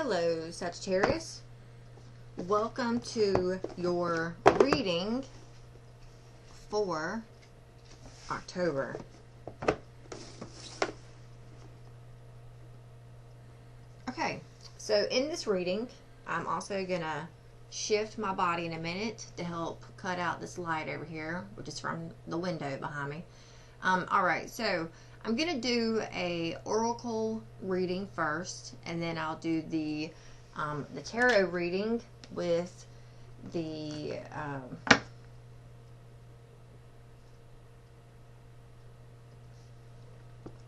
Hello, Sagittarius. Welcome to your reading for October. Okay, so in this reading, I'm also going to shift my body in a minute to help cut out this light over here, which is from the window behind me. Alright, so I'm going to do a oracle reading first, and then I'll do the tarot reading with the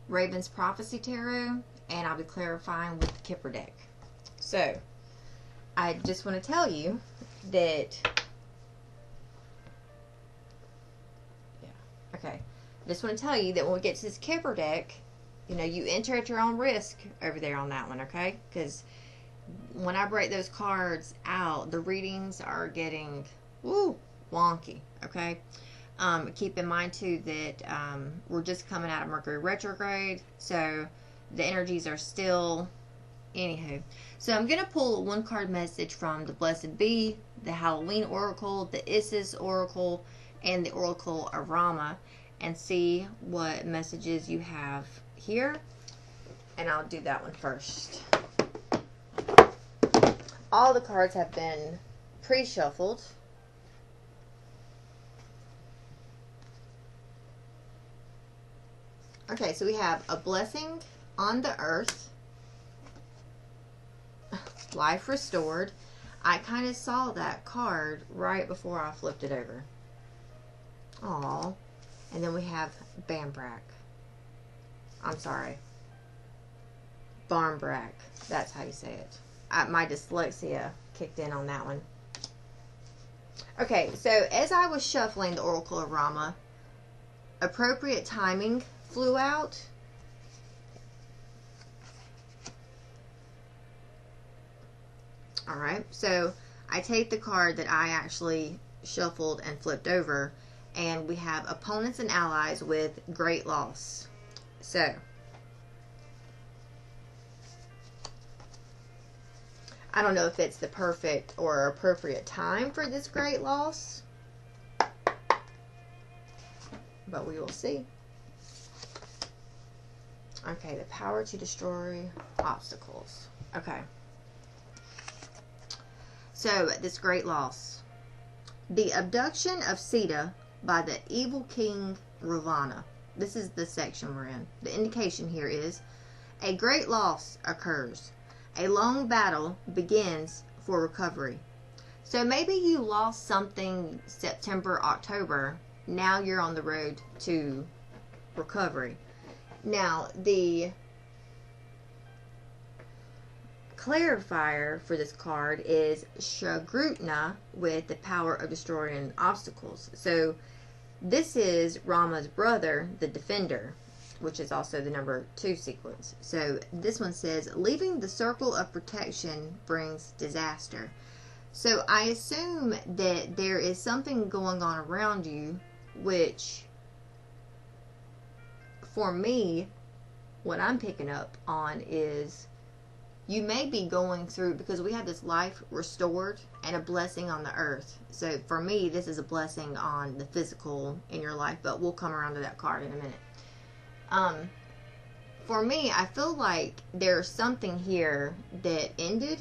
Raven's Prophecy Tarot, and I'll be clarifying with the Kipper deck. So, I just want to tell you that, I just want to tell you that when we get to this Kipper deck, you know, you enter at your own risk over there on that one, okay? Because when I break those cards out, the readings are getting, wonky, okay? Keep in mind, too, that we're just coming out of Mercury retrograde, so the energies are still, anywho. So I'm going to pull a one-card message from the Blessed Bee, the Halloween Oracle, the Isis Oracle, and the Oracle of Rama, and see what messages you have here. And I'll do that one first. All the cards have been pre-shuffled. Okay, so we have a blessing on the earth, life restored. I kind of saw that card right before I flipped it over. Aww. And then we have Bambrak. I'm sorry. Barmbrak. That's how you say it. My dyslexia kicked in on that one. Okay, so as I was shuffling the Oracle of Rama, appropriate timing flew out. Alright, so I take the card that I actually shuffled and flipped over, and we have opponents and allies with great loss. So, I don't know if it's the perfect or appropriate time for this great loss, but we will see. Okay, the power to destroy obstacles. Okay. So, this great loss. The abduction of Sita by the evil king Ravana. This is the section we're in. The indication here is a great loss occurs. A long battle begins for recovery. So maybe you lost something September, October. Now you're on the road to recovery. Now, the clarifier for this card is Shagrutna with the power of destroying obstacles. So this is Rama's brother, the Defender, which is also the number 2 sequence. So this one says, leaving the circle of protection brings disaster. So I assume that there is something going on around you, which, for me, what I'm picking up on is you may be going through, because we have this life restored and a blessing on the earth. So for me, this is a blessing on the physical in your life, but we'll come around to that card in a minute. For me, I feel like there's something here that ended.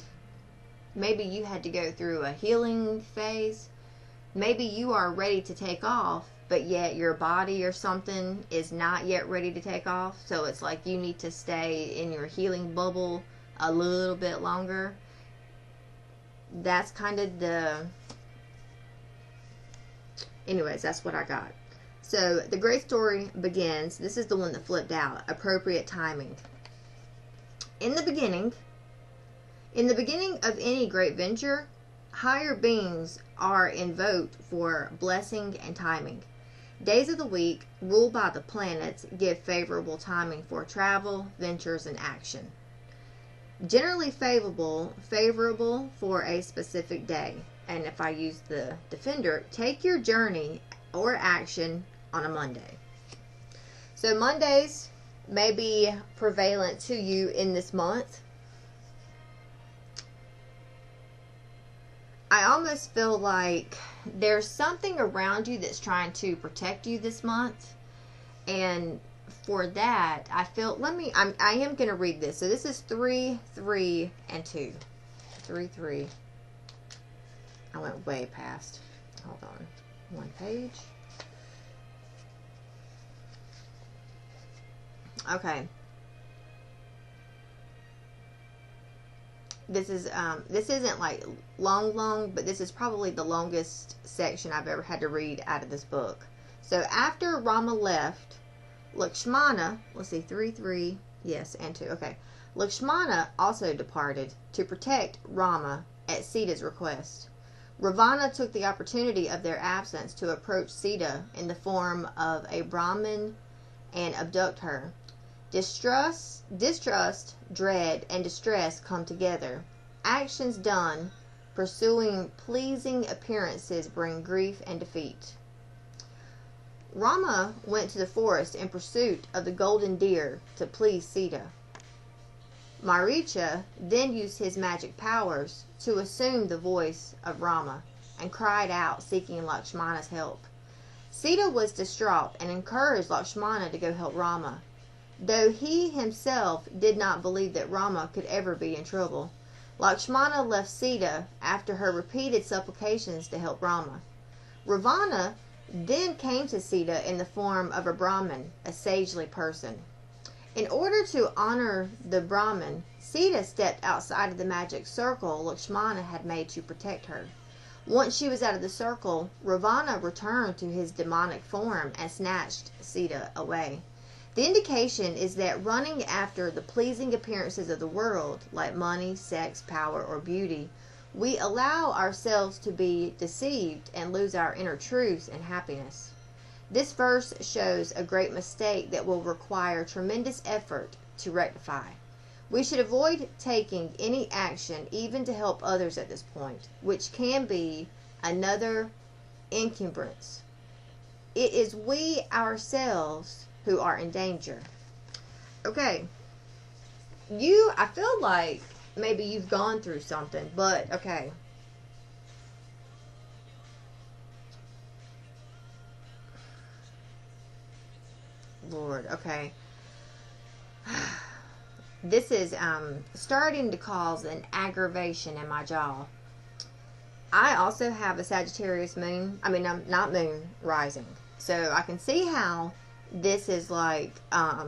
Maybe you had to go through a healing phase. Maybe you are ready to take off, but yet your body or something is not yet ready to take off. So it's like you need to stay in your healing bubble a little bit longer. That's kind of the... Anyways, that's what I got. So, the great story begins. This is the one that flipped out. Appropriate timing. In the beginning of any great venture, higher beings are invoked for blessing and timing. Days of the week, ruled by the planets, give favorable timing for travel, ventures, and action. Generally favorable for a specific day. And if I use the Defender, take your journey or action on a Monday. So Mondays may be prevalent to you in this month. I almost feel like there's something around you that's trying to protect you this month. And for that, I feel, I am going to read this. So this is 3, 3, and 2. 3, 3. I went way past. Hold on. One page. Okay. This isn't like long, but this is probably the longest section I've ever had to read out of this book. So after Rama left, Lakshmana, let's see, 3, 3, yes, and 2, okay. Lakshmana also departed to protect Rama at Sita's request. Ravana took the opportunity of their absence to approach Sita in the form of a Brahmin and abduct her. Distrust, dread, and distress come together. Actions done, pursuing pleasing appearances, bring grief and defeat. Rama went to the forest in pursuit of the golden deer to please Sita. Maricha then used his magic powers to assume the voice of Rama and cried out, seeking Lakshmana's help. Sita was distraught and encouraged Lakshmana to go help Rama, though he himself did not believe that Rama could ever be in trouble. Lakshmana left Sita after her repeated supplications to help Rama. Ravana then came to Sita in the form of a Brahmin, a sagely person. In order to honor the Brahmin, Sita stepped outside of the magic circle Lakshmana had made to protect her. Once she was out of the circle, Ravana returned to his demonic form and snatched Sita away. The indication is that running after the pleasing appearances of the world, like money, sex, power, or beauty, we allow ourselves to be deceived and lose our inner truth and happiness. This verse shows a great mistake that will require tremendous effort to rectify. We should avoid taking any action, even to help others at this point, which can be another encumbrance. It is we ourselves who are in danger. Okay. I feel like maybe you've gone through something, but okay. Lord, okay. This is starting to cause an aggravation in my jaw. I also have a Sagittarius moon. Not moon, rising. So I can see how this is like, I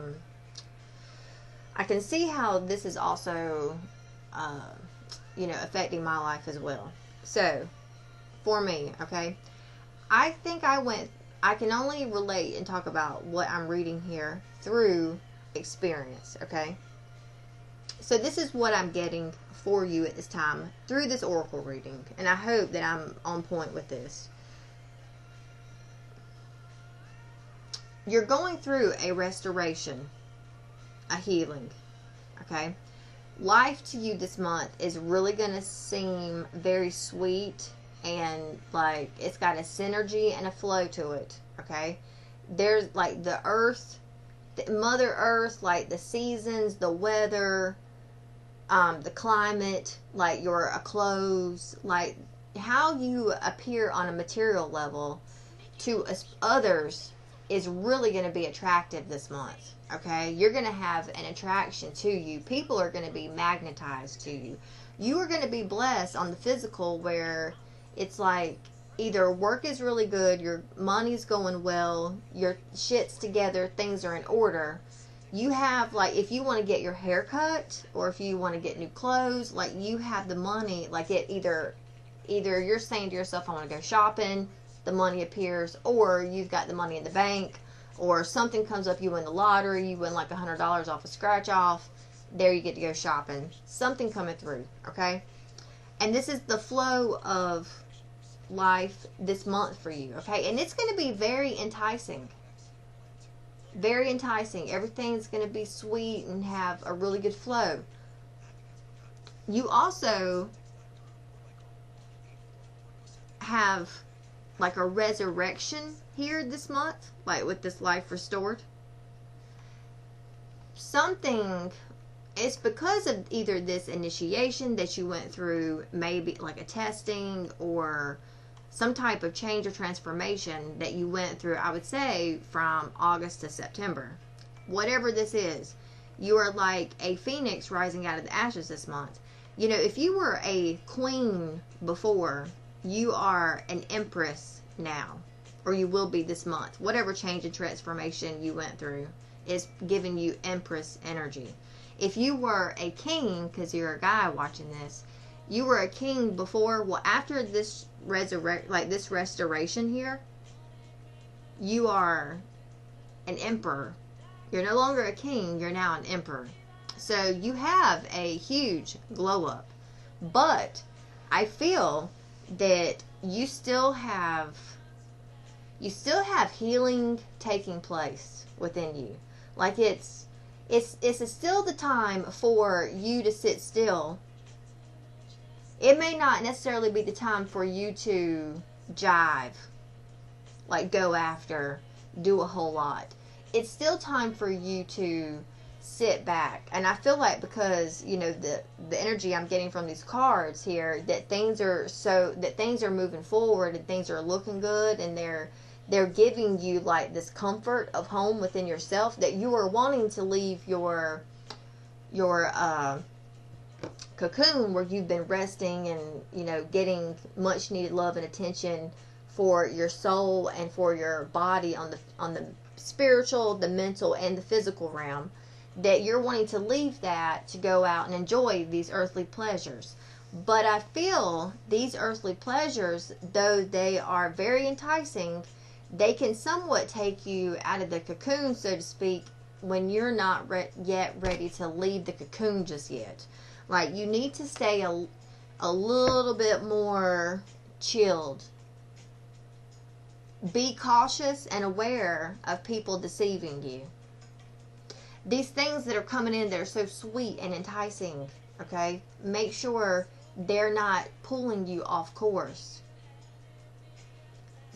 can see how this is also, affecting my life as well. So, for me, okay, I think I can only relate and talk about what I'm reading here through experience, okay? So this is what I'm getting for you at this time through this oracle reading, and I hope that I'm on point with this. You're going through a restoration, a healing, okay? Life to you this month is really going to seem very sweet and like it's got a synergy and a flow to it, okay? There's like the earth, the Mother Earth, like the seasons, the weather, the climate, like your clothes, like how you appear on a material level to others is really going to be attractive this month, okay? You're going to have an attraction to you. People are going to be magnetized to you. You are going to be blessed on the physical where it's like either work is really good, your money's going well, your shit's together, things are in order. You have, like, if you want to get your hair cut or if you want to get new clothes, like, you have the money, like, it either you're saying to yourself, I want to go shopping, the money appears, or you've got the money in the bank, or something comes up, you win the lottery, you win like $100 off a scratch off, there you get to go shopping. Something coming through, okay? And this is the flow of life this month for you, okay? And it's going to be very enticing. Very enticing. Everything's going to be sweet and have a really good flow. You also have like a resurrection here this month, like with this life restored. Something it's because of either this initiation that you went through, maybe like a testing or some type of change or transformation that you went through, I would say from August to September. Whatever this is, you are like a phoenix rising out of the ashes this month. You know, if you were a queen before, you are an empress now, or you will be this month. Whatever change and transformation you went through is giving you empress energy. If you were a king, because you're a guy watching this, you were a king before, well, after this this restoration here, you are an emperor. You're no longer a king, you're now an emperor. So you have a huge glow up. But I feel that you still have healing taking place within you. Like it's still the time for you to sit still. It may not necessarily be the time for you to jive, like go after, do a whole lot. It's still time for you to sit back. And I feel like, because, you know, the energy I'm getting from these cards here, that things are moving forward and things are looking good, and they're giving you like this comfort of home within yourself, that you are wanting to leave your cocoon where you've been resting and, you know, getting much needed love and attention for your soul and for your body on the spiritual, the mental, and the physical realm, that you're wanting to leave that to go out and enjoy these earthly pleasures. But I feel these earthly pleasures, though they are very enticing, they can somewhat take you out of the cocoon, so to speak, when you're not yet ready to leave the cocoon just yet. Like, you need to stay a little bit more chilled. Be cautious and aware of people deceiving you. These things that are coming in that are so sweet and enticing, okay? Make sure they're not pulling you off course.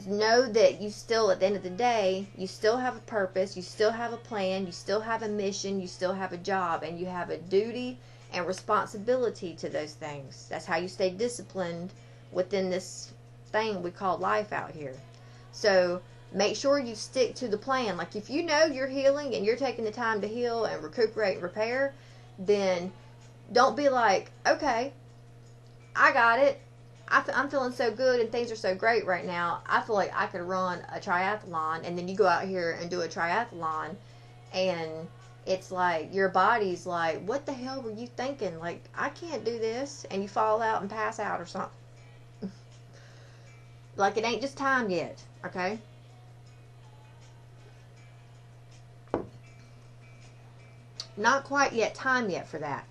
Know that you still, at the end of the day, you still have a purpose, you still have a plan, you still have a mission, you still have a job, and you have a duty and responsibility to those things. That's how you stay disciplined within this thing we call life out here. So make sure you stick to the plan. Like, if you know you're healing and you're taking the time to heal and recuperate and repair, then don't be like, okay, I got it. I'm feeling so good and things are so great right now. I feel like I could run a triathlon. And then you go out here and do a triathlon, and it's like your body's like, what the hell were you thinking? Like, I can't do this. And you fall out and pass out or something. Like, it ain't just time yet, okay? Not quite yet time yet for that.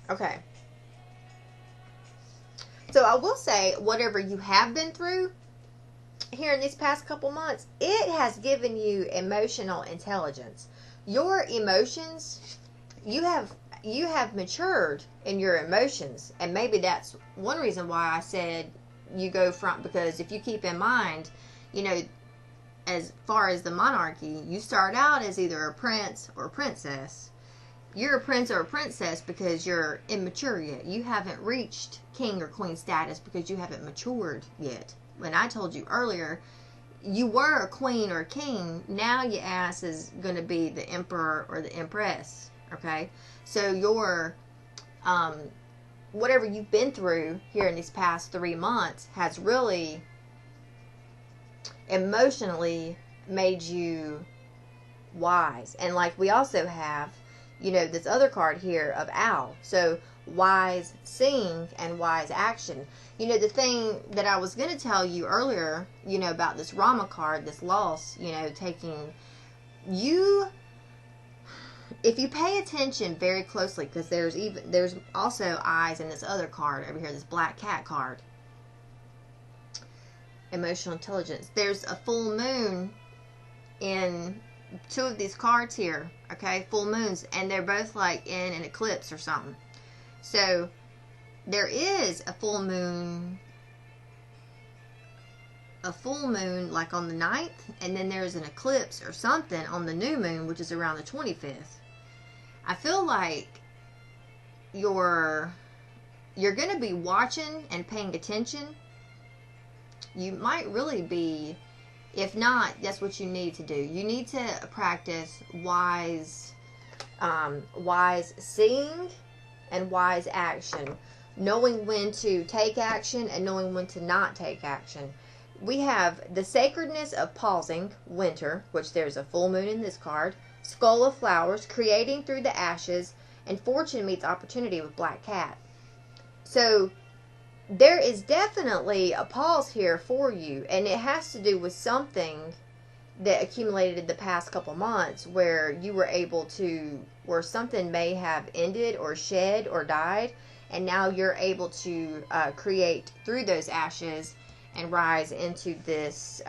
Okay. So I will say, whatever you have been through here in these past couple months, it has given you emotional intelligence. Your emotions, you have matured in your emotions. And maybe that's one reason why I said you go from, because if you keep in mind, you know, as far as the monarchy, you start out as either a prince or a princess. You're a prince or a princess because you're immature yet. You haven't reached king or queen status because you haven't matured yet. When I told you earlier, you were a queen or a king. Now your ass is going to be the emperor or the empress. Okay? So your, whatever you've been through here in these past 3 months has really emotionally made you wise. And like, we also have, you know, this other card here of owl. So wise seeing and wise action. You know, the thing that I was going to tell you earlier, you know, about this Rama card, this loss, you know, taking you, if you pay attention very closely, because there's also eyes in this other card over here, this black cat card. Emotional intelligence. There's a full moon in 2 of these cards here, okay, full moons, and they're both like in an eclipse or something. So there is a full moon a full moon like on the 9th, and then there's an eclipse or something on the new moon, which is around the 25th. I feel like you're going to be watching and paying attention. You might really be, if not, that's what you need to do. You need to practice wise seeing and wise action. Knowing when to take action and knowing when to not take action. We have the sacredness of pausing, winter, which there's a full moon in this card. Skull of flowers, creating through the ashes, and fortune meets opportunity with black cat. So there is definitely a pause here for you, and it has to do with something that accumulated the past couple months where you were able to, where something may have ended or shed or died, and now you're able to create through those ashes and rise into this,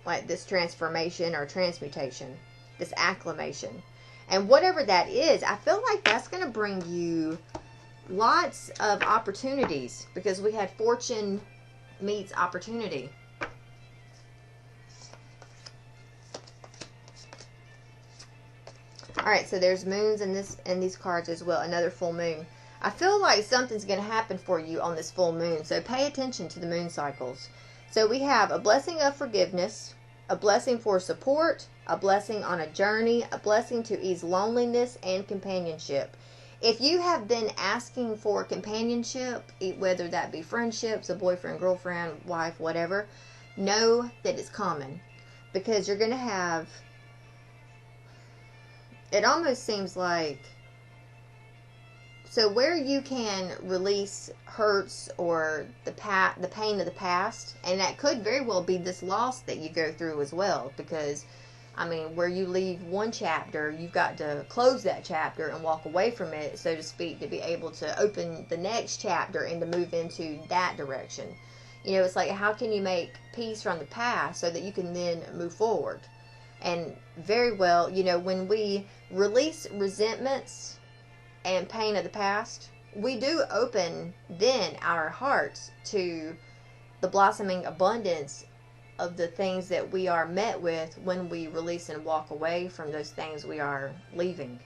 like this transformation or transmutation, this acclimation. And whatever that is, I feel like that's going to bring you lots of opportunities, because we had fortune meets opportunity. Alright, so there's moons in these cards as well. Another full moon. I feel like something's going to happen for you on this full moon, so pay attention to the moon cycles. So we have a blessing of forgiveness, a blessing for support, a blessing on a journey, a blessing to ease loneliness and companionship. If you have been asking for companionship, whether that be friendships, a boyfriend, girlfriend, wife, whatever, know that it's common, because you're going to have, it almost seems like, so where you can release hurts or the pain of the past, and that could very well be this loss that you go through as well, because, I mean, where you leave one chapter, you've got to close that chapter and walk away from it, so to speak, to be able to open the next chapter and to move into that direction. You know, it's like, how can you make peace from the past so that you can then move forward? And very well, you know, when we release resentments and pain of the past, we do open then our hearts to the blossoming abundance of the things that we are met with when we release and walk away from those things we are leaving.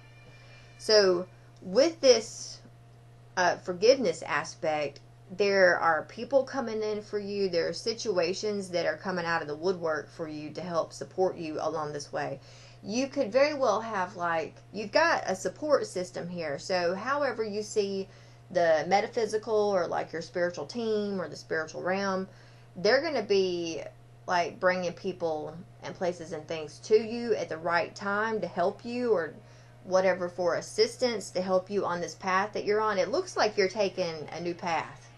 So with this forgiveness aspect, there are people coming in for you. There are situations that are coming out of the woodwork for you to help support you along this way. You could very well have, like, you've got a support system here. So however you see the metaphysical or like your spiritual team or the spiritual realm, they're going to be like bringing people and places and things to you at the right time to help you, or whatever, for assistance to help you on this path that you're on. It looks like you're taking a new path,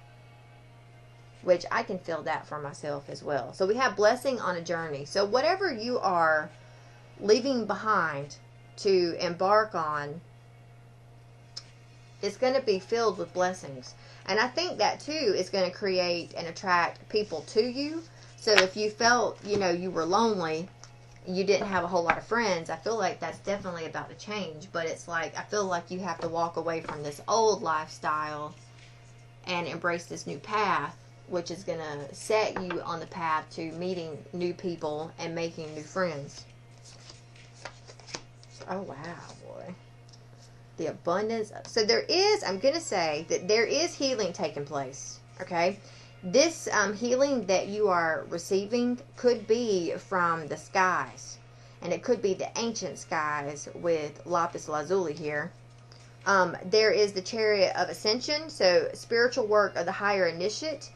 which I can feel that for myself as well. So we have blessing on a journey. So whatever you are leaving behind to embark on, it's going to be filled with blessings. And I think that too is going to create and attract people to you. So if you felt, you know, you were lonely, you didn't have a whole lot of friends, I feel like that's definitely about to change. But it's like, I feel like you have to walk away from this old lifestyle and embrace this new path, which is going to set you on the path to meeting new people and making new friends. Oh, wow, boy. The abundance. So there is, I'm going to say that there is healing taking place, okay? This healing that you are receiving could be from the skies. And it could be the ancient skies with lapis lazuli here. There is the chariot of ascension. So spiritual work of the higher initiate.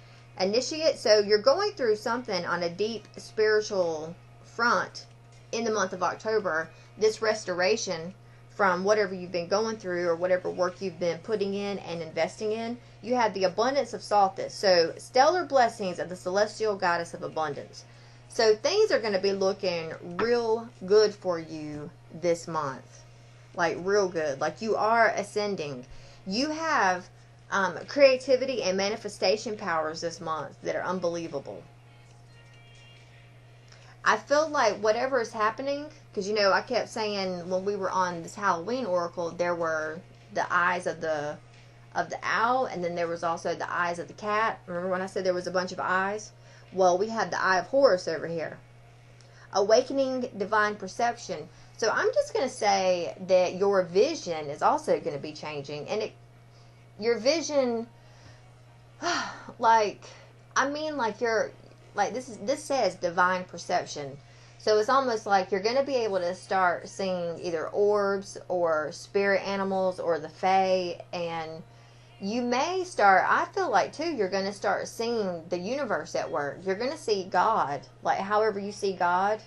So you're going through something on a deep spiritual front in the month of October. This restoration from whatever you've been going through or whatever work you've been putting in and investing in. You have the abundance of Salthus. So stellar blessings of the celestial goddess of abundance. So things are going to be looking real good for you this month. Like real good. Like you are ascending. You have creativity and manifestation powers this month that are unbelievable. I feel like whatever is happening, because, you know, I kept saying when we were on this Halloween oracle, there were the eyes of the of the owl, and then there was also the eyes of the cat. Remember when I said there was a bunch of eyes? Well, we have the eye of Horus over here. Awakening divine perception. So I'm just going to say that your vision is also going to be changing. And your vision, like this says divine perception. So it's almost like you're going to be able to start seeing either orbs or spirit animals or the fae, and you may start, I feel like too, you're going to start seeing the universe at work. You're going to see God, like however you see God,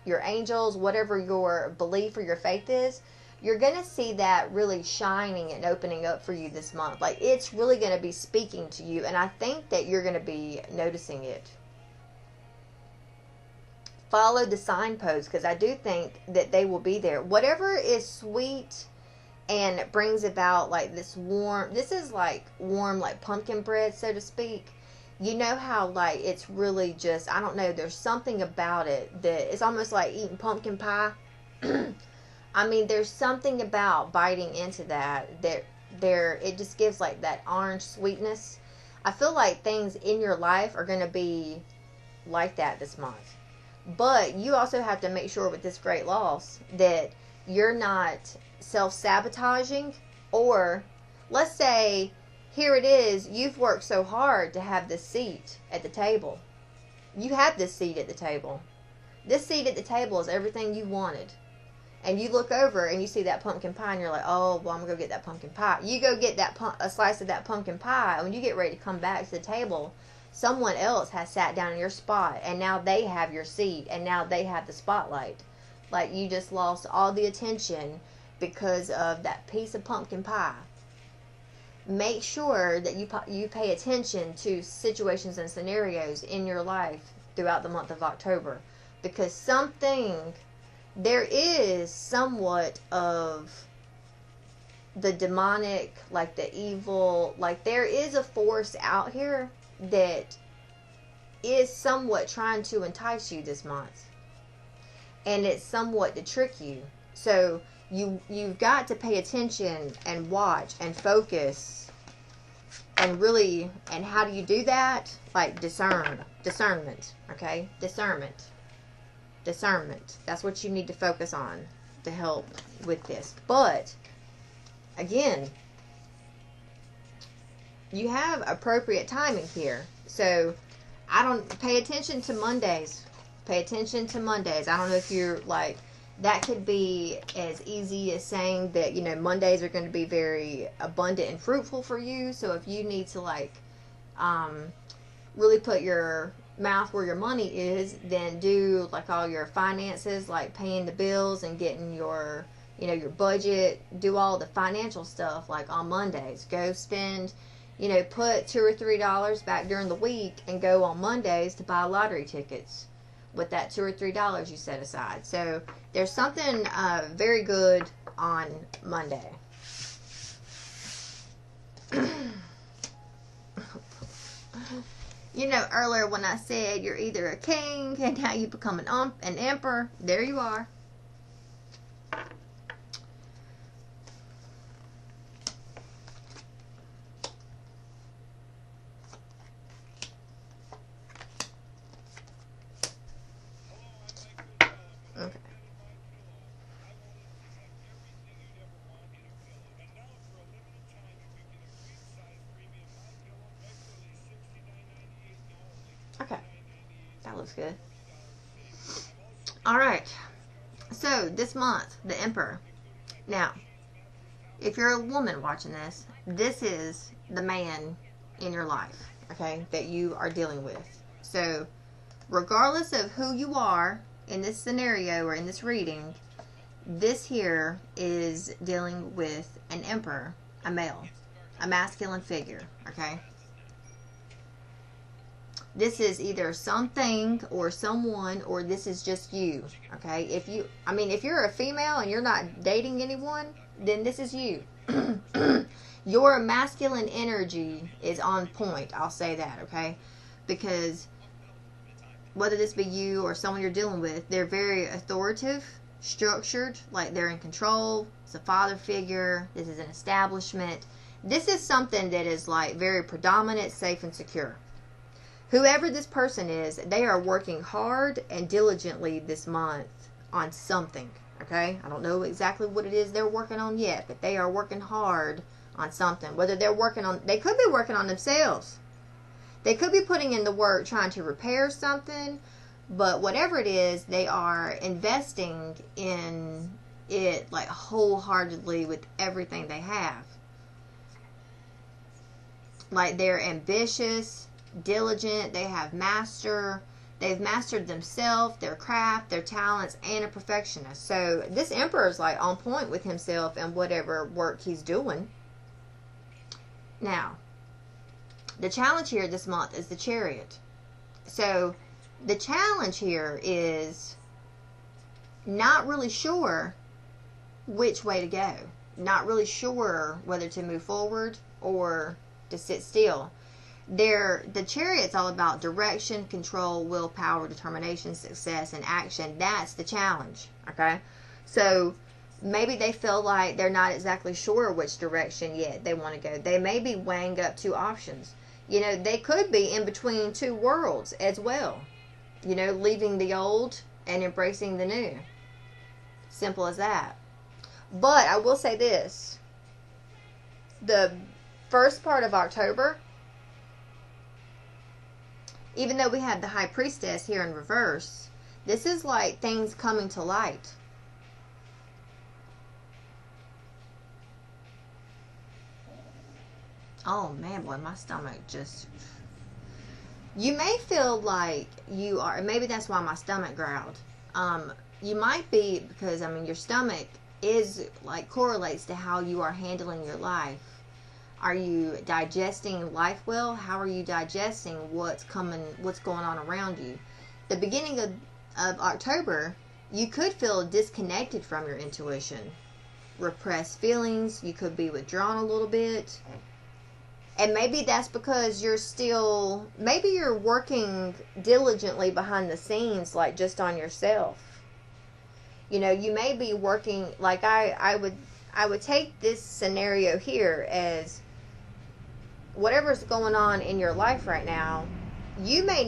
your angels, whatever your belief or your faith is, you're going to see that really shining and opening up for you this month. Like, it's really going to be speaking to you, and I think that you're going to be noticing it. Follow the signposts, because I do think that they will be there. Whatever is sweet and it brings about like this warm, like pumpkin bread, so to speak. You know how like it's really just, I don't know, there's something about it that it's almost like eating pumpkin pie. I mean, there's something about biting into that it just gives like that orange sweetness. I feel like things in your life are going to be like that this month. But you also have to make sure with this great loss that you're not self-sabotaging, or let's say here it is, you've worked so hard to have this seat at the table. You have this seat at the table. This seat at the table is everything you wanted. And you look over and you see that pumpkin pie and you're like, oh, well, I'm going to go get that pumpkin pie. You go get a slice of that pumpkin pie, and when you get ready to come back to the table, someone else has sat down in your spot, and now they have your seat, and now they have the spotlight. Like, you just lost all the attention because of that piece of pumpkin pie. Make sure that you pay attention to situations and scenarios in your life throughout the month of October, because there is somewhat of the demonic, like the evil, like there is a force out here that is somewhat trying to entice you this month, and it's somewhat to trick you. So you've got to pay attention and watch and focus and really, and how do you do that? Like discernment, okay? Discernment. That's what you need to focus on to help with this. But again, you have appropriate timing here. So I don't pay attention to Mondays. Pay attention to Mondays. I don't know if you're like, that could be as easy as saying that, Mondays are going to be very abundant and fruitful for you. So if you need to like really put your mouth where your money is, then do like all your finances, like paying the bills and getting your your budget, do all the financial stuff like on Mondays. Go spend, put $2 or $3 back during the week and go on Mondays to buy lottery tickets with that $2 or $3 you set aside. So there's something very good on Monday. Earlier when I said you're either a king and now you become an emperor, there you are. Okay. Okay, that looks good. All right, so this month, the Emperor. Now, if you're a woman watching this, this is the man in your life, okay, that you are dealing with. So, regardless of who you are in this scenario or in this reading, this here is dealing with an emperor, a male, a masculine figure, okay? This is either something or someone, or this is just you, okay? If you're a female and you're not dating anyone, then this is you. Your masculine energy is on point, I'll say that, okay? Because whether this be you or someone you're dealing with, they're very authoritative, structured, like they're in control. It's a father figure. This is an establishment. This is something that is like very predominant, safe, and secure. Whoever this person is, they are working hard and diligently this month on something. Okay? I don't know exactly what it is they're working on yet, but they are working hard on something. Whether they're working on, they could be working on themselves. They could be putting in the work trying to repair something, but whatever it is, they are investing in it like wholeheartedly with everything they have. Like they're ambitious, diligent, they've mastered themselves, their craft, their talents, and a perfectionist. So this emperor is like on point with himself and whatever work he's doing. Now, the challenge here this month is the Chariot. So the challenge here is not really sure which way to go. Not really sure whether to move forward or to sit still. The Chariot's all about direction, control, willpower, determination, success, and action. That's the challenge. Okay? So maybe they feel like they're not exactly sure which direction yet they want to go. They may be weighing up two options. You know, they could be in between two worlds as well. You know, leaving the old and embracing the new. Simple as that. But I will say this. The first part of October, even though we have the High Priestess here in reverse, this is like things coming to light. Oh man, boy, my stomach just... You may feel like you are, maybe that's why my stomach growled. You might be, because, I mean, your stomach is, like, correlates to how you are handling your life. Are you digesting life well? How are you digesting what's going on around you? The beginning of October, you could feel disconnected from your intuition. Repressed feelings. You could be withdrawn a little bit. And maybe that's because maybe you're working diligently behind the scenes, like just on yourself. You know, you may be working, like I would take this scenario here as whatever's going on in your life right now, you may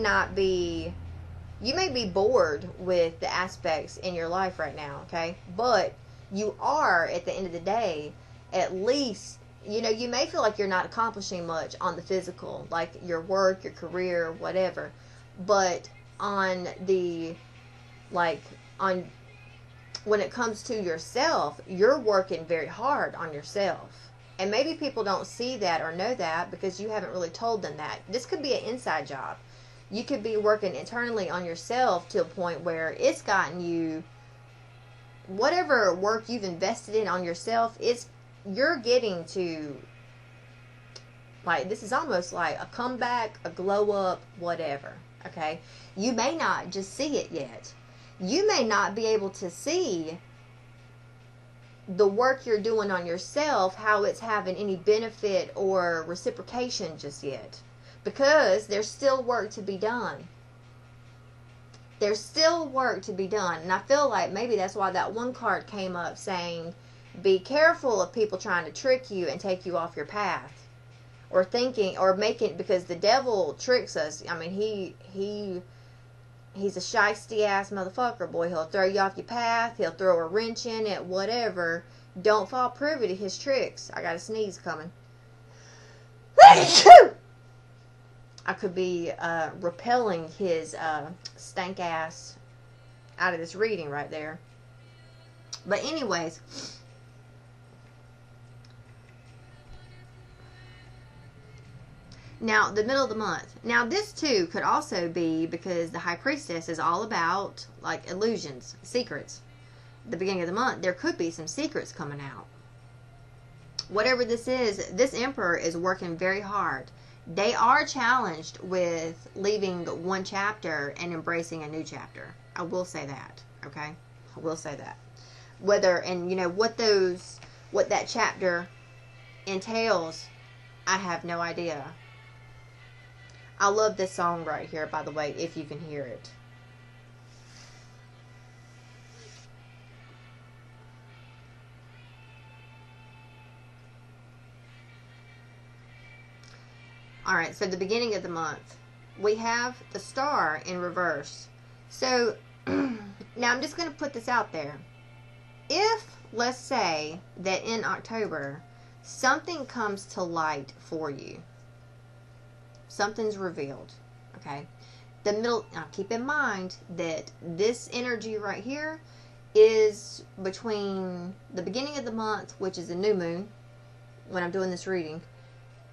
be bored with the aspects in your life right now, okay? But you are, at the end of the day, at least, you know, you may feel like you're not accomplishing much on the physical, like your work, your career, whatever. But when it comes to yourself, you're working very hard on yourself. And maybe people don't see that or know that because you haven't really told them that. This could be an inside job. You could be working internally on yourself to a point where it's gotten you, whatever work you've invested in on yourself, you're getting to, like, this is almost like a comeback, a glow up, whatever, okay? You may not just see it yet. You may not be able to see the work you're doing on yourself, how it's having any benefit or reciprocation just yet. Because there's still work to be done. There's still work to be done. And I feel like maybe that's why that one card came up saying, be careful of people trying to trick you and take you off your path. Or thinking, or making, because the devil tricks us. I mean, he's a shiesty ass motherfucker, boy. He'll throw you off your path. He'll throw a wrench in it, whatever. Don't fall privy to his tricks. I got a sneeze coming. I could be repelling his stank ass out of this reading right there. But anyways, now the middle of the month. Now this too could also be because the High Priestess is all about like illusions, secrets. The beginning of the month, there could be some secrets coming out. Whatever this is, this Emperor is working very hard. They are challenged with leaving one chapter and embracing a new chapter. I will say that, okay? I will say that. Whether, and you know, what that chapter entails, I have no idea. I love this song right here, by the way, if you can hear it. Alright, so the beginning of the month, we have the star in reverse. So, now I'm just going to put this out there. If, let's say, that in October, something comes to light for you, something's revealed, okay? The middle, now keep in mind that this energy right here is between the beginning of the month, which is a new moon, when I'm doing this reading,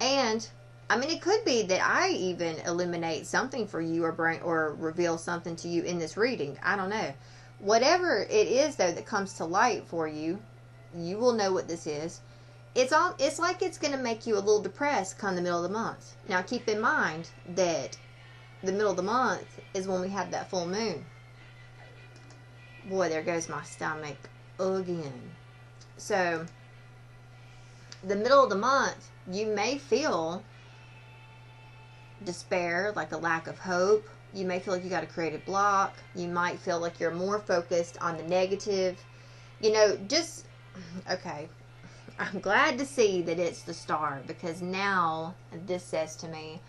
and I mean, it could be that I even illuminate something for you or reveal something to you in this reading. I don't know. Whatever it is, though, that comes to light for you, you will know what this is. It's like it's going to make you a little depressed come the middle of the month. Now, keep in mind that the middle of the month is when we have that full moon. Boy, there goes my stomach again. So, the middle of the month, you may feel despair, like a lack of hope. You may feel like you got a creative block. You might feel like you're more focused on the negative. You know, just, okay. I'm glad to see that it's the star, because now this says to me,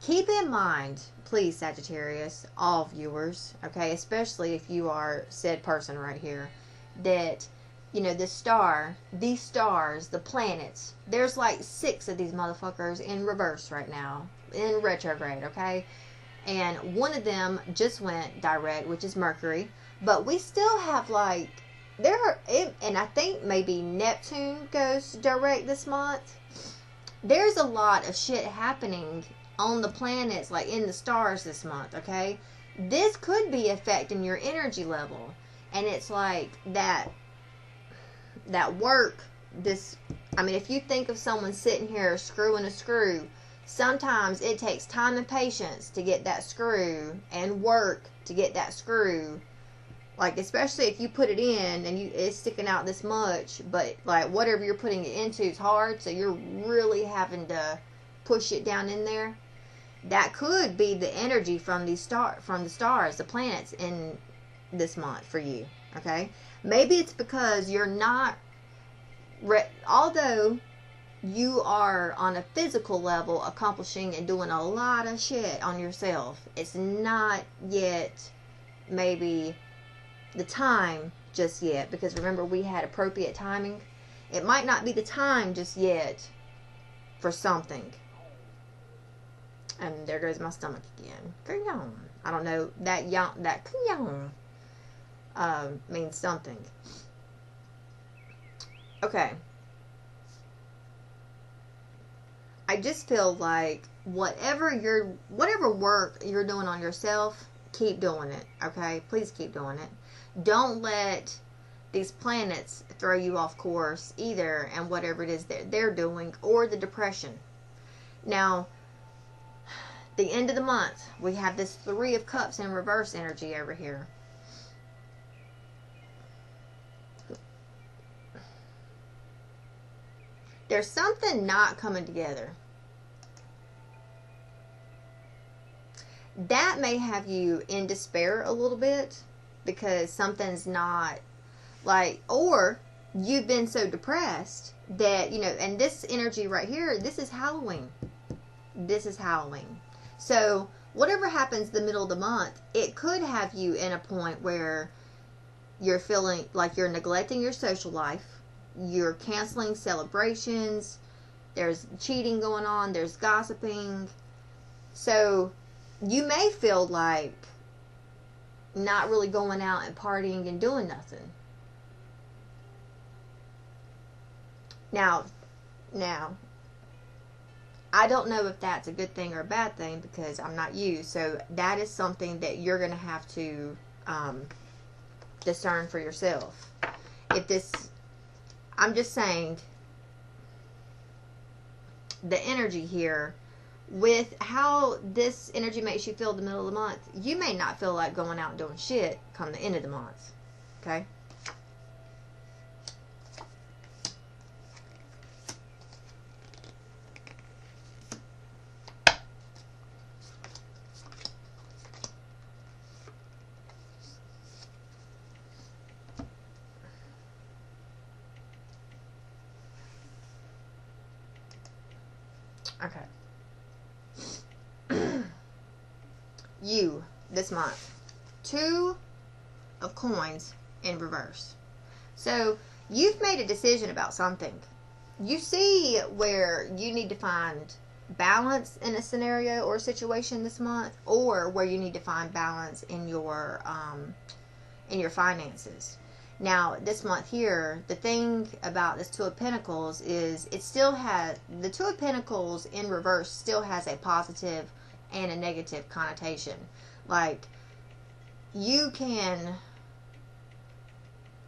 keep in mind, please, Sagittarius, all viewers, okay, especially if you are said person right here, that, you know, the star, these stars, the planets, there's like 6 of these motherfuckers in reverse right now, in retrograde, okay? And one of them just went direct, which is Mercury, but we still have like, and I think maybe Neptune goes direct this month. There's a lot of shit happening on the planets, like in the stars this month, okay? This could be affecting your energy level. And it's like that work, I mean, if you think of someone sitting here screwing a screw, sometimes it takes time and patience to get that screw, and work to get that screw. Like, especially if you put it in and it's sticking out this much, but like whatever you're putting it into is hard, so you're really having to push it down in there. That could be the energy from the stars, the planets in this month for you. Okay, maybe it's because you're not, although you are on a physical level accomplishing and doing a lot of shit on yourself, it's not yet maybe the time just yet, because remember we had appropriate timing. It might not be the time just yet for something. And there goes my stomach again. I don't know, that means something. Okay. I just feel like whatever work you're doing on yourself, keep doing it, okay? Please keep doing it. Don't let these planets throw you off course either, and whatever it is that they're doing, or the depression. Now, the end of the month, we have this 3 of Cups in reverse energy over here. There's something not coming together. That may have you in despair a little bit, because something's not like, or you've been so depressed that, you know, and this energy right here, this is Halloween. This is Halloween. So whatever happens the middle of the month, it could have you in a point where you're feeling like you're neglecting your social life. You're canceling celebrations. There's cheating going on. There's gossiping. So you may feel like not really going out and partying and doing nothing. Now, I don't know if that's a good thing or a bad thing, because I'm not you. So that is something that you're going to have to discern for yourself. I'm just saying, the energy here, with how this energy makes you feel in the middle of the month, you may not feel like going out and doing shit come the end of the month. Okay? Okay. you this month. 2 of coins in reverse. So you've made a decision about something. You see where you need to find balance in a scenario or a situation this month, or where you need to find balance in your finances. Now, this month here, the thing about this Two of Pentacles is it still has, the Two of Pentacles in reverse still has a positive and a negative connotation. Like, you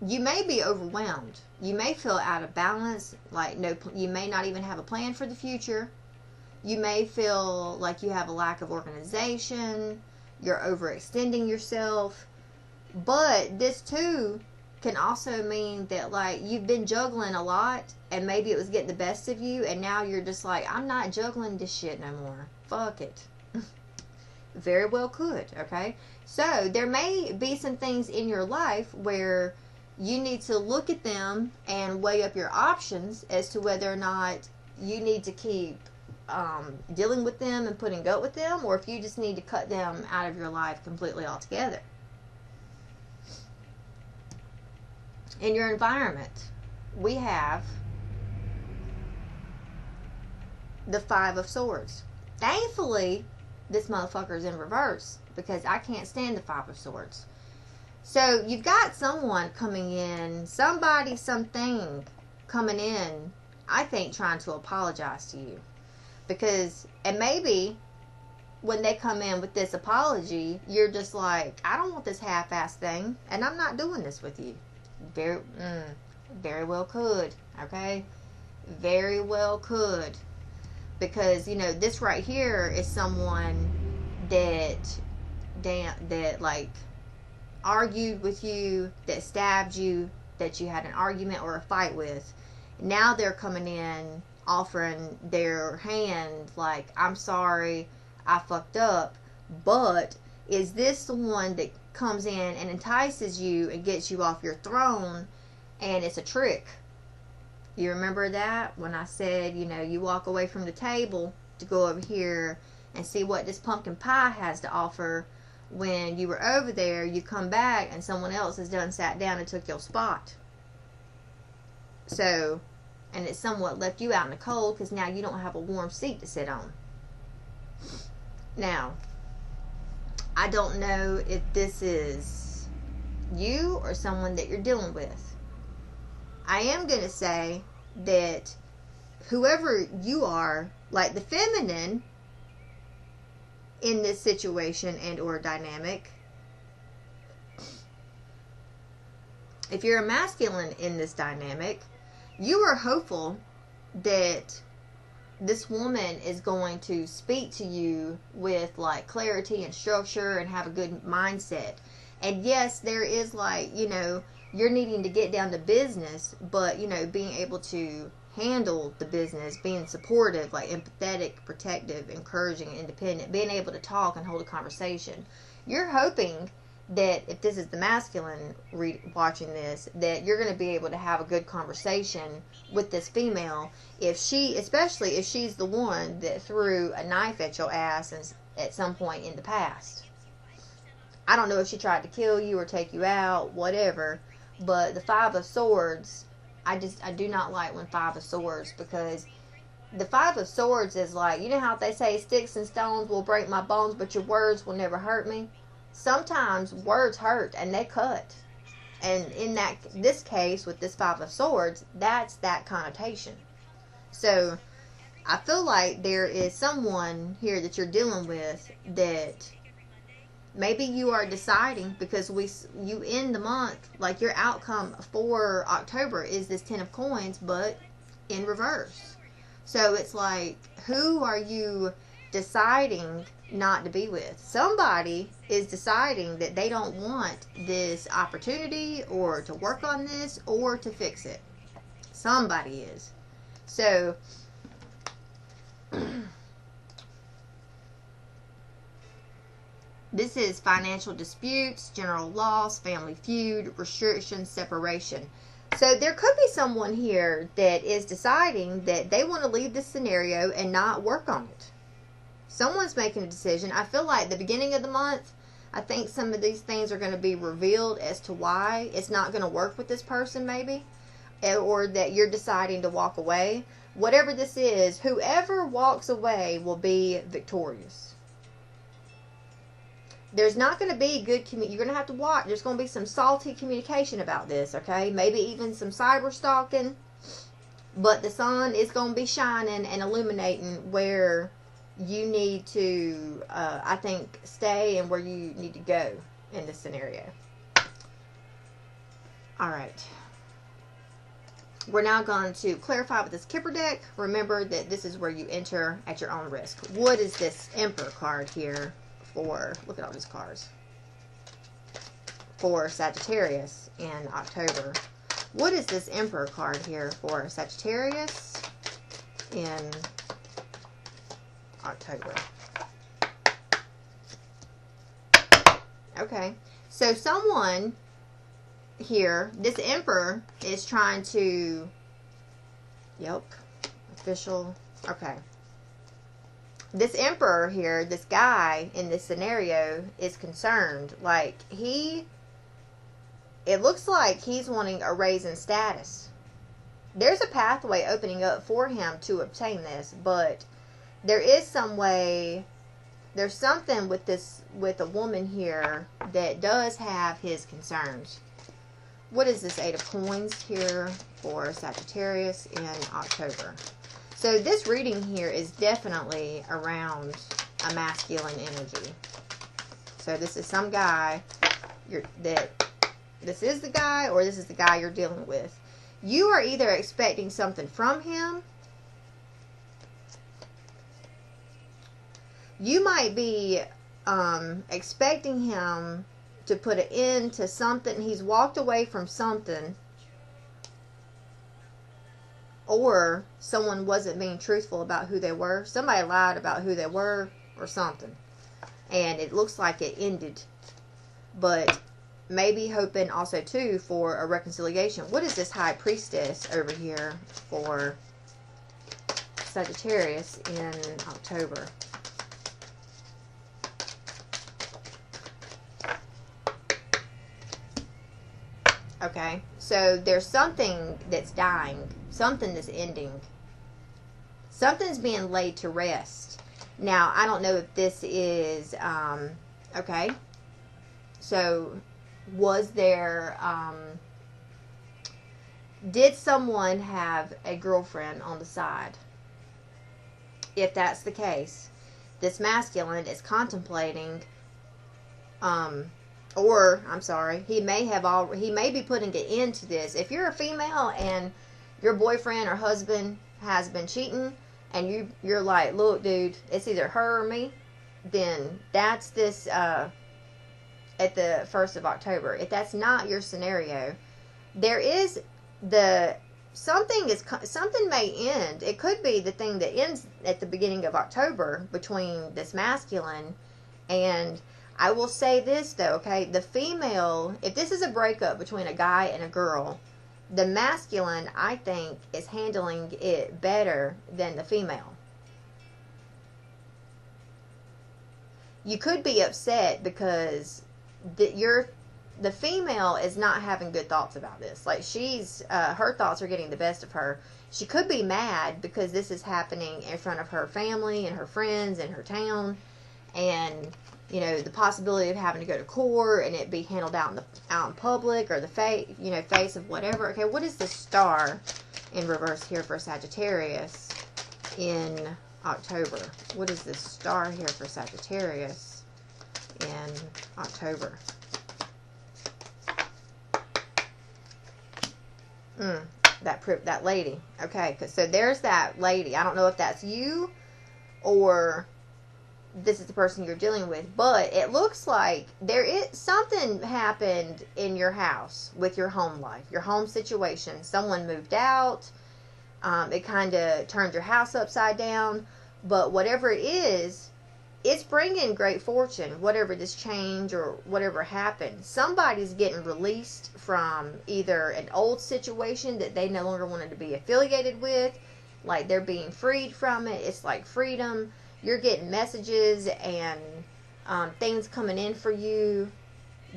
may be overwhelmed. You may feel out of balance, like you may not even have a plan for the future. You may feel like you have a lack of organization. You're overextending yourself. But this too can also mean that, like, you've been juggling a lot and maybe it was getting the best of you, and now you're just like, I'm not juggling this shit no more. Fuck it. Very well could, okay? So there may be some things in your life where you need to look at them and weigh up your options as to whether or not you need to keep dealing with them and putting up with them, or if you just need to cut them out of your life completely altogether. In your environment, we have the Five of Swords. Thankfully, this motherfucker's in reverse, because I can't stand the Five of Swords. So you've got someone coming in, somebody, something coming in, I think, trying to apologize to you. Because, and maybe when they come in with this apology, you're just like, I don't want this half-assed thing, and I'm not doing this with you. Very well could, okay? Very well could. Because, you know, this right here is someone that like argued with you, that stabbed you, that you had an argument or a fight with. Now they're coming in offering their hand like, I'm sorry, I fucked up. But is this the one that comes in and entices you and gets you off your throne, and it's a trick? You remember that when I said, you know, you walk away from the table to go over here and see what this pumpkin pie has to offer. When you were over there, you come back and someone else has done sat down and took your spot. So, and it somewhat left you out in the cold, because now you don't have a warm seat to sit on. Now, I don't know if this is you or someone that you're dealing with. I am going to say that whoever you are, like the feminine in this situation and or dynamic, if you're a masculine in this dynamic, you are hopeful that this woman is going to speak to you with like clarity and structure and have a good mindset. And yes, there is, like, you know, you're needing to get down to business, but, you know, being able to handle the business, being supportive, like empathetic, protective, encouraging, independent, being able to talk and hold a conversation. You're hoping that if this is the masculine watching this, that you're going to be able to have a good conversation with this female, if she, especially if she's the one that threw a knife at your ass at some point in the past. I don't know if she tried to kill you or take you out, whatever, but the Five of Swords, I do not like when Five of Swords, because the Five of Swords is like, you know how they say sticks and stones will break my bones, but your words will never hurt me? Sometimes words hurt and they cut. And in this case, with this Five of Swords, that's that connotation. So, I feel like there is someone here that you're dealing with that maybe you are deciding, because you end the month, like your outcome for October is this Ten of Coins, but in reverse. So it's like, who are you deciding not to be with? Somebody is deciding that they don't want this opportunity or to work on this or to fix it. Somebody is. So this is financial disputes, general loss, family feud, restrictions, separation. So there could be someone here that is deciding that they want to leave this scenario and not work on it. Someone's making a decision. I feel like the beginning of the month, I think some of these things are going to be revealed as to why it's not going to work with this person, maybe. Or that you're deciding to walk away. Whatever this is, whoever walks away will be victorious. There's not going to be good you're going to have to watch. There's going to be some salty communication about this, okay? Maybe even some cyber stalking. But the sun is going to be shining and illuminating where you need to, I think, stay and where you need to go in this scenario. Alright. We're now going to clarify with this Kipper deck. Remember that this is where you enter at your own risk. What is this Emperor card here for? Look at all these cards. For Sagittarius in October. What is this Emperor card here for Sagittarius in October? Okay. So someone here, this Emperor is trying to, official, okay. This Emperor here, this guy in this scenario is concerned. Like, it looks like he's wanting a raise in status. There's a pathway opening up for him to obtain this, but there is some way, there's something with this, with a woman here that does have his concerns. What is this Eight of Coins here for Sagittarius in October? So this reading here is definitely around a masculine energy. So this is some guy this is the guy, or this is the guy you're dealing with. You are either expecting something from him. You might be expecting him to put an end to something. He's walked away from something. Or someone wasn't being truthful about who they were. Somebody lied about who they were or something. And it looks like it ended. But maybe hoping also too for a reconciliation. What is this High Priestess over here for Sagittarius in October? Okay, so there's something that's dying, something that's ending, something's being laid to rest. Now, I don't know if this is, okay, so was there, did someone have a girlfriend on the side? If that's the case, this masculine is contemplating, or, I'm sorry, he may be putting an end to this. If you're a female and your boyfriend or husband has been cheating, and you're like, look, dude, it's either her or me, then that's this, at the 1st of October. If that's not your scenario, there is something may end. It could be the thing that ends at the beginning of October between this masculine and, I will say this though, okay, the female, if this is a breakup between a guy and a girl, the masculine, I think, is handling it better than the female. You could be upset because the female is not having good thoughts about this. Like, her thoughts are getting the best of her. She could be mad because this is happening in front of her family and her friends and her town, and the possibility of having to go to court and it be handled out in public, or the face of whatever. Okay, what is the Star in reverse here for Sagittarius in October? What is the Star here for Sagittarius in October? That lady. Okay, so there's that lady. I don't know if that's you or this is the person you're dealing with, but it looks like something happened in your house with your home life, your home situation. Someone moved out. It kind of turned your house upside down, but whatever it is, it's bringing great fortune. Whatever this change or whatever happened, somebody's getting released from either an old situation that they no longer wanted to be affiliated with, like they're being freed from it. It's like freedom. you're getting messages and things coming in for you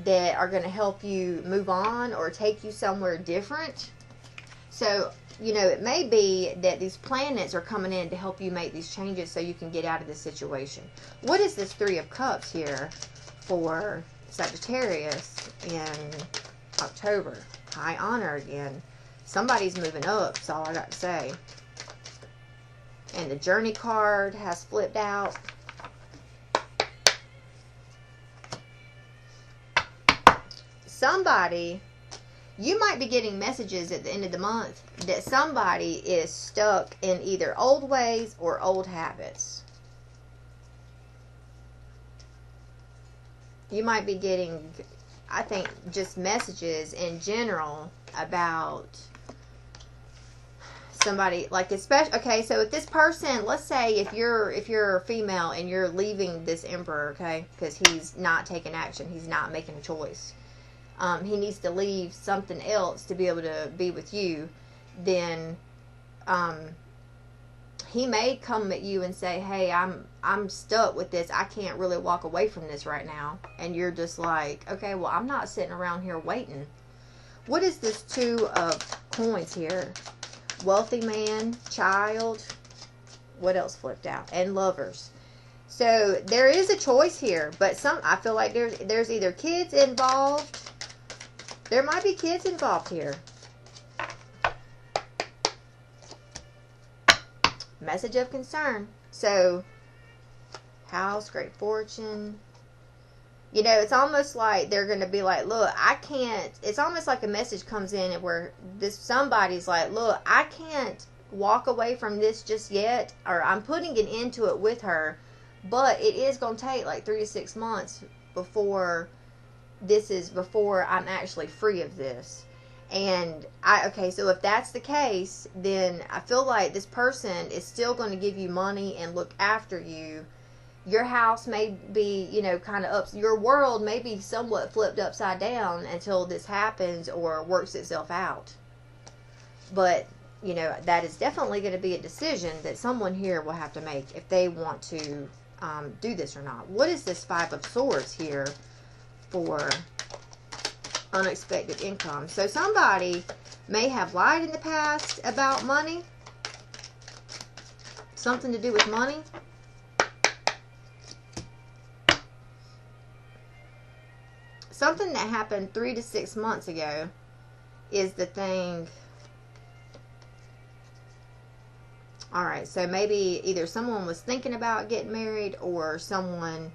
that are going to help you move on or take you somewhere different. So, you know, it may be that these planets are coming in to help you make these changes so you can get out of this situation. What is this Three of Cups here for Sagittarius in October? High honor again. Somebody's moving up, that's all I got to say. And the Journey card has flipped out. Somebody, you might be getting messages at the end of the month that somebody is stuck in either old ways or old habits. You might be getting, I think, just messages in general about somebody, like, especially, okay, so if this person, let's say if you're female and you're leaving this emperor, okay, because he's not taking action, he's not making a choice. He needs to leave something else to be able to be with you, then he may come at you and say, hey, I'm stuck with this. I can't really walk away from this right now. And you're just like, okay, well, I'm not sitting around here waiting. What is this Two of Coins here? Wealthy man, child. What else flipped out? And Lovers. So there is a choice here, but I feel like there's either kids involved. There might be kids involved here. Message of concern. So, house, great fortune. You know, it's almost like they're going to be like, look, I can't. It's almost like a message comes in where somebody's like, look, I can't walk away from this just yet. Or I'm putting an end to it with her. But it is going to take like 3 to 6 months before I'm actually free of this. And okay, so if that's the case, then I feel like this person is still going to give you money and look after you. Your house may be, you know, kind of up. Your world may be somewhat flipped upside down until this happens or works itself out. But, you know, that is definitely going to be a decision that someone here will have to make if they want to do this or not. What is this Five of Swords here for unexpected income? So somebody may have lied in the past about money. Something to do with money. Something that happened 3 to 6 months ago is the thing. Alright, so maybe either someone was thinking about getting married or someone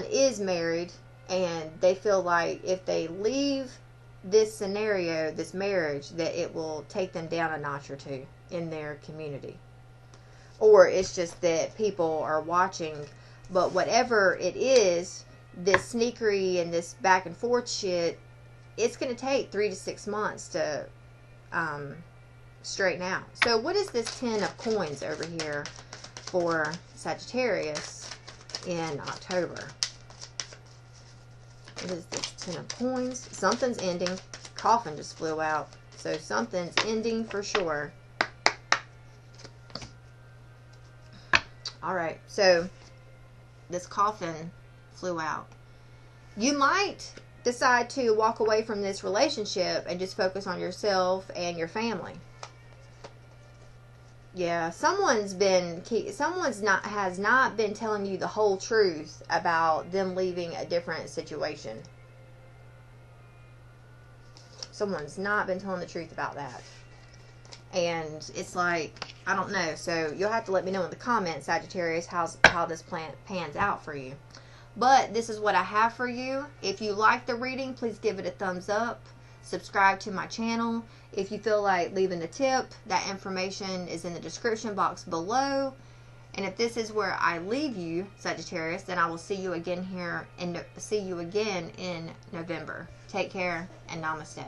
is married and they feel like if they leave this scenario, this marriage, that it will take them down a notch or two in their community. Or it's just that people are watching. But whatever it is, this sneakery and this back and forth shit, it's going to take 3 to 6 months to straighten out. So what is this Ten of Coins over here for Sagittarius in October? What is this Ten of Coins? Something's ending. Coffin just flew out. So something's ending for sure. Alright, so this coffin flew out. You might decide to walk away from this relationship and just focus on yourself and your family. Yeah, has not been telling you the whole truth about them leaving a different situation. Someone's not been telling the truth about that. And it's like, I don't know. So you'll have to let me know in the comments, Sagittarius, how this pans out for you. But this is what I have for you. If you like the reading, please give it a thumbs up. Subscribe to my channel. If you feel like leaving a tip, that information is in the description box below. And if this is where I leave you, Sagittarius, then I will see you again in November. Take care and namaste.